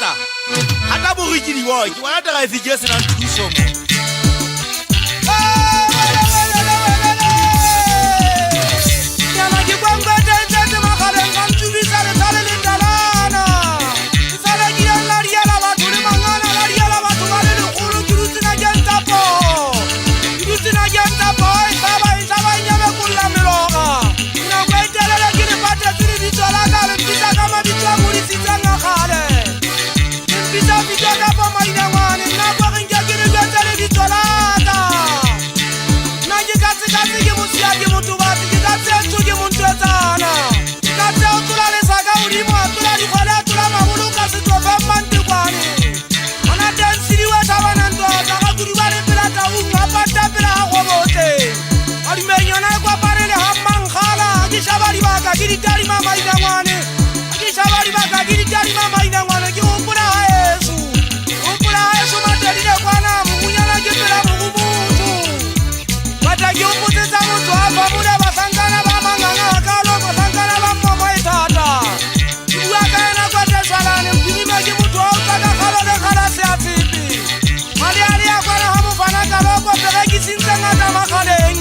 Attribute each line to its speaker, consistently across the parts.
Speaker 1: Tata. Hata borikiri wa ke bona tla e fije se na thuso mo.
Speaker 2: Yana ke kwanga tente makale ngamtubisa le tale le dalana. Isala ki yalla riala batho le mangana la riala batho ba le lekgolo ke rutsina genta po. Rutsina genta po isaba nyame kulla meloga. Ina kwetela ke le pata tsiri bitsola ka le bitsa ka mabitso a muri tsitsanga khale. Bitsa bitsa ka pa maina ngwane nna kwa nka ke le bitsa le bitsola ka. Na ke katse ke mosia ke motho ba ke katse ntho ke montsetsana. Katse o tlola le saka o di mo tlola di khola tlola magolo ka se tlofa mante kwane. Ana dance di wa tabana ntwa ka ga kudi ba le pela ta u ngapa ta pela ha go bote. Ali me yona kwa parele ha mangala ke shabali ba ka ke di tari mama ina ngwane. Ke shabali ba ka ke di tari mama ina ngwane ke hopola ha Yesu. Hopola ha Yesu mateli le kwana munyana ke pela mo motho. Bata ke hopotsetse motho a fa mona ba sangana ba manganga ka lo ba sangana ba mmogo e thata. Ke bua ka ena kwa tsalane mpirima ke motho o tsaka khalo le khala se a tsipi. Mali ali a kwana ha mo fana ka lo ko pega ke sintse ngata magaleng.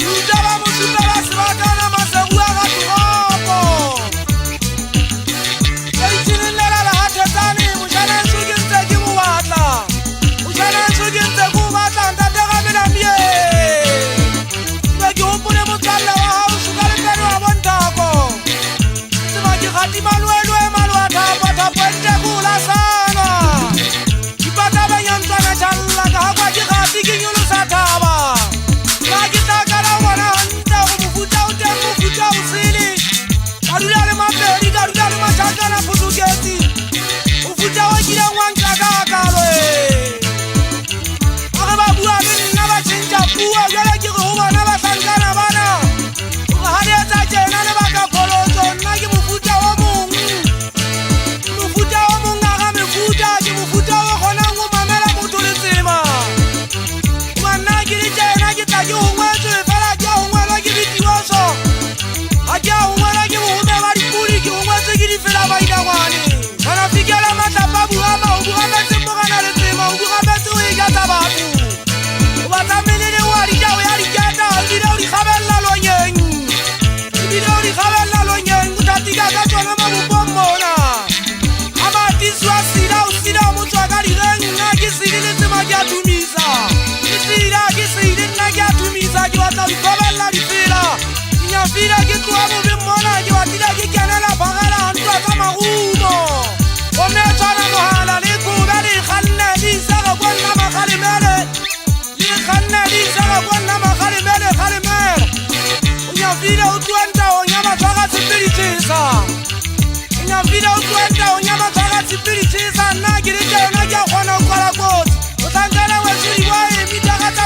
Speaker 2: Uta ba mo suta ba se ba kana ma se bua ga tlopo. Ke tsinela la ha tsane mo jana sugintse ke mo batla. Mo jana sugintse ku batla ntate ga mela mie. Ke hopole motsalla wa hao sukale pele wa bontako. Tseba ke gati malwelo e malwa thapa thapa ente kula sana. Ipata ba nyantwana jalla ka ha kwa ke gati ke nyolosa thaba. Ka ke takala wana hantle go mofuta o teng mofuta o sele. Ka dula le mapedi ka dula le mashakana putuketsi. Mofuta wa kile ngwantla ka kalo e. Aga ba bua le nna ba tshentja bua jala ke go bona ba sankana bana. Ga le tsa tsena le ba ka kolotso nna ke mofuta wa mong. Mofuta wa mong ga mefuta ke mofuta wa gona go mamela motho le tsema. Mana ke le tsena ke tla ke hongwetse fela ke hongwela ke ditioso. Ha ke hongwela ke mo home ba dipuri ke hongwetse ke di fela ba inagwane. Bana fikela matlapa bua ba o bua ba tsemo kana le tsema o bua ba tse o e gatsa batho. O ba tsamelele wa di ja o ya di kata o di le o di khabella lonyeng. Di le o di khabella lonyeng o tatika ka tsona ma bombona. Aba tiswa sila o sila mo tswa ka di reng nna ke sile le tsema ke a dumisa. Ke sile nna ke a dumisa ke batla di khabella di fela. Nya fila ke tloa mo be mona ke batla ke kenela bagala ntwa ka magumo. O me tsana mohala le kuba le khanne di sa ga bona magale mele. Di khanne di sa ga bona magale mele khale mele. Nya fila o twanta o nyama tsaka spiritiza. Nya fila o twanta o nyama tsaka spiritiza na ke le tsena ke a gona go kwala kotsi. O tsankana wa tsuri wa e mitaka tsa